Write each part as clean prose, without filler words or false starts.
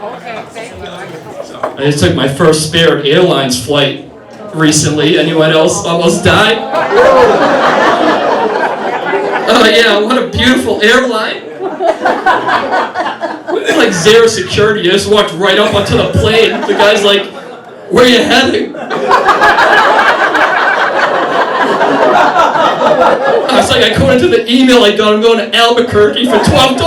I just took my first Spirit Airlines flight recently. Anyone else almost died? Oh yeah, what a beautiful airline. Like zero security. I just walked right up onto the plane. The guy's like, "Where are you heading?" I was like, according to the email I got, I'm going to Albuquerque for $12.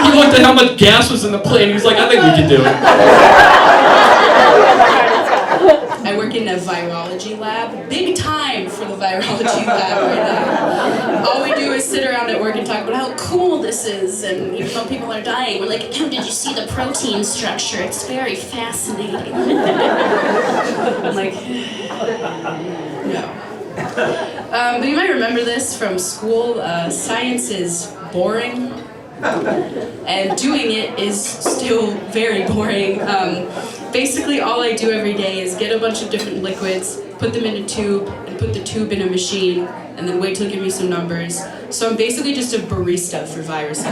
He looked at how much gas was in the plane. He was like, "I think we can do it." I work in a virology lab. Big time for the virology lab right now. All we do is sit around at work and talk about how cool this is, and even though people are dying, we're like, "Oh, did you see the protein structure? It's very fascinating." I'm like, no. But you might remember this from school. Science is boring. And doing it is still very boring. Basically, all I do every day is get a bunch of different liquids, put them in a tube, and put the tube in a machine, and then wait till it gives me some numbers. So I'm basically just a barista for viruses.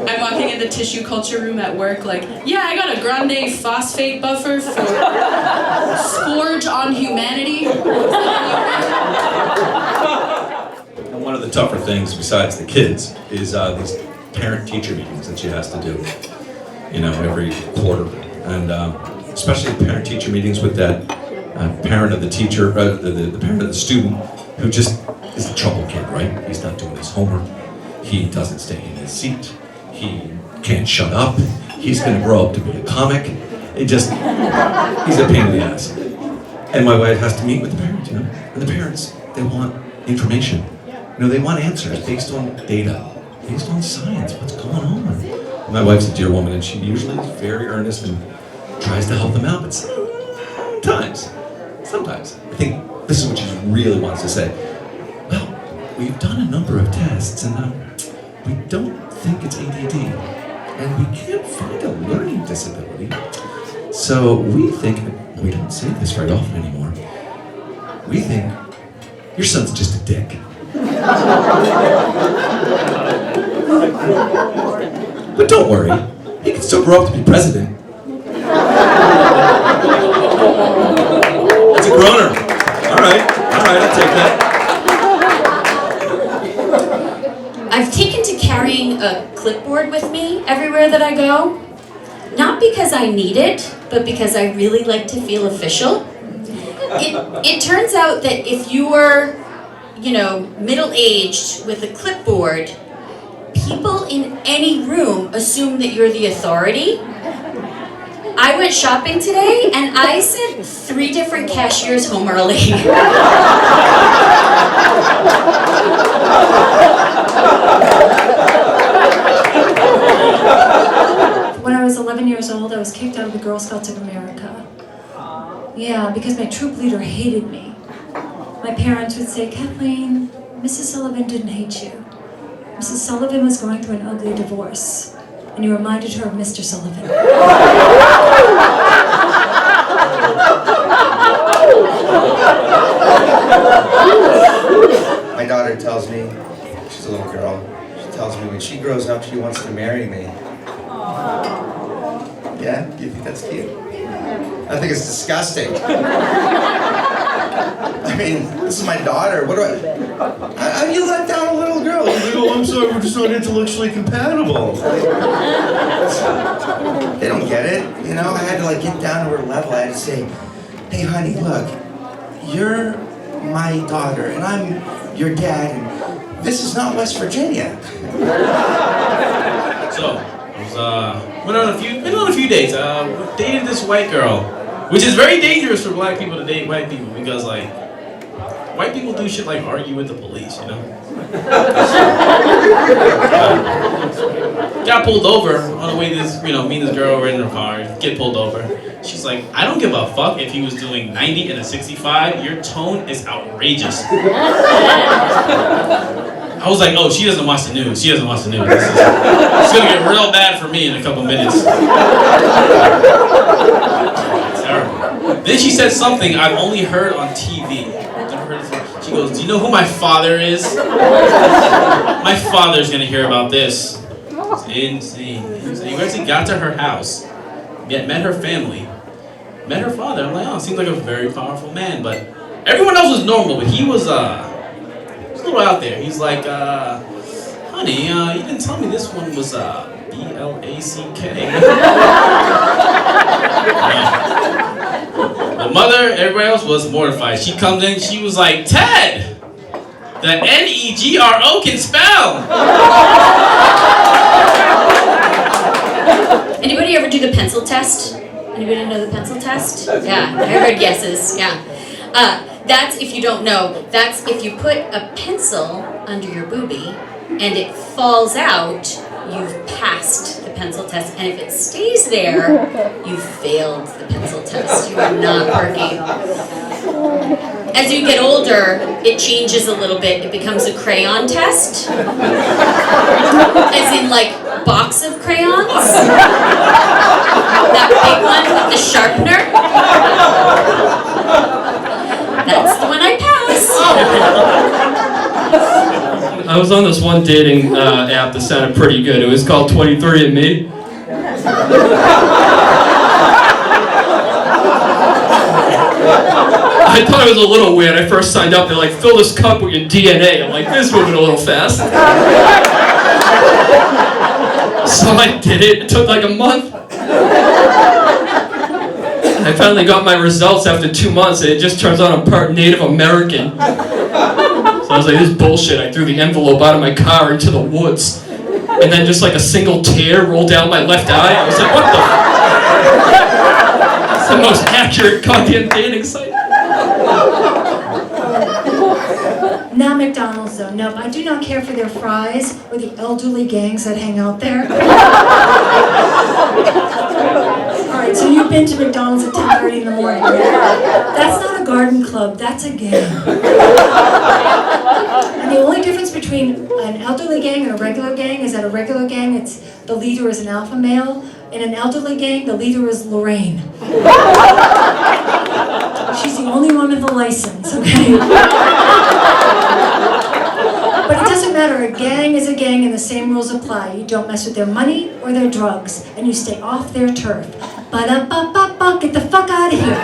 I'm walking in the tissue culture room at work like, "Yeah, I got a grande phosphate buffer for Scourge on Humanity." One of the tougher things besides the kids is these parent-teacher meetings that she has to do, every quarter. And especially parent-teacher meetings with that parent of the teacher, the parent of the student who just is a trouble kid, right? He's not doing his homework. He doesn't stay in his seat. He can't shut up. He's going to grow up to be a comic. He's a pain in the ass. And my wife has to meet with the parents, And the parents, they want information. They want answers based on data, based on science, what's going on. My wife's a dear woman, and she usually is very earnest and tries to help them out, but sometimes, I think this is what she really wants to say. "Well, we've done a number of tests, and we don't think it's ADD, and we can't find a learning disability. So we think," we don't say this very often anymore, "we think your son's just a dick." But don't worry, he can still grow up to be president. That's a groaner. All right, I'll take that. I've taken to carrying a clipboard with me everywhere that I go. Not because I need it, but because I really like to feel official. It turns out that if you were middle-aged with a clipboard, people in any room assume that you're the authority. I went shopping today and I sent 3 different cashiers home early. When I was 11 years old, I was kicked out of the Girl Scouts of America. Yeah, because my troop leader hated me. My parents would say, "Kathleen, Mrs. Sullivan didn't hate you. Mrs. Sullivan was going through an ugly divorce, and you reminded her of Mr. Sullivan." My daughter tells me, she's a little girl, she tells me when she grows up she wants to marry me. Yeah? Do you think that's cute? I think it's disgusting. I mean, this is my daughter. How do you let down a little girl? You go, "I'm sorry, we're just not intellectually compatible." They don't get it, I had to get down to her level. I had to say, "Hey honey, look, you're my daughter and I'm your dad, and this is not West Virginia." So, went on a few dates. Dated this white girl, which is very dangerous for black people to date white people because white people do shit like argue with the police, Got pulled over on the way to this, me and this girl were in her car, get pulled over. She's like, "I don't give a fuck if he was doing 90 and a 65, your tone is outrageous." I was like, "Oh, she doesn't watch the news. It's gonna get real bad for me in a couple minutes." Terrible. Then she said something I've only heard on TV. Never heard it before. She goes, "Do you know who my father is?" My father's gonna hear about this. It's insane. So you actually got to her house, met her family, met her father. I'm like, oh, seems like a very powerful man. But everyone else was normal, but he was a little out there. He's like, honey, you didn't tell me this one was B-L-A-C-K. The mother, everybody else was mortified. She comes in, she was like, Ted, the N-E-G-R-O can spell. Anybody ever do the pencil test? Anybody know the pencil test? Yeah, I heard yeses, yeah. That's, if you don't know, that's if you put a pencil under your boobie and it falls out, you've passed the pencil test. And if it stays there, you've failed the pencil test. You are not working. As you get older, it changes a little bit. It becomes a crayon test. As in, like, box of crayons. That big one with the sharpener. That's the one I passed. I was on this one dating app that sounded pretty good. It was called 23andMe. I thought it was a little weird. I first signed up. They're like, fill this cup with your DNA. I'm like, this is moving a little fast. So I did it. It took like a month. I finally got my results after 2 months. It just turns out I'm part Native American. So I was like, this is bullshit. I threw the envelope out of my car into the woods. And then just like a single tear rolled down my left eye. I was like, what the? It's the most accurate goddamn dating site. Not McDonald's though. No, I do not care for their fries or the elderly gangs that hang out there. Alright, so you've been to McDonald's at 10:30 in the morning. That's not a garden club, that's a gang. And the only difference between an elderly gang and a regular gang is that a regular gang, the leader is an alpha male. In an elderly gang, the leader is Lorraine. She's the only one with a license, okay? But it doesn't matter, a gang is a gang and the same rules apply. You don't mess with their money or their drugs, and you stay off their turf. Ba-da-ba-ba-ba, get the fuck out of here.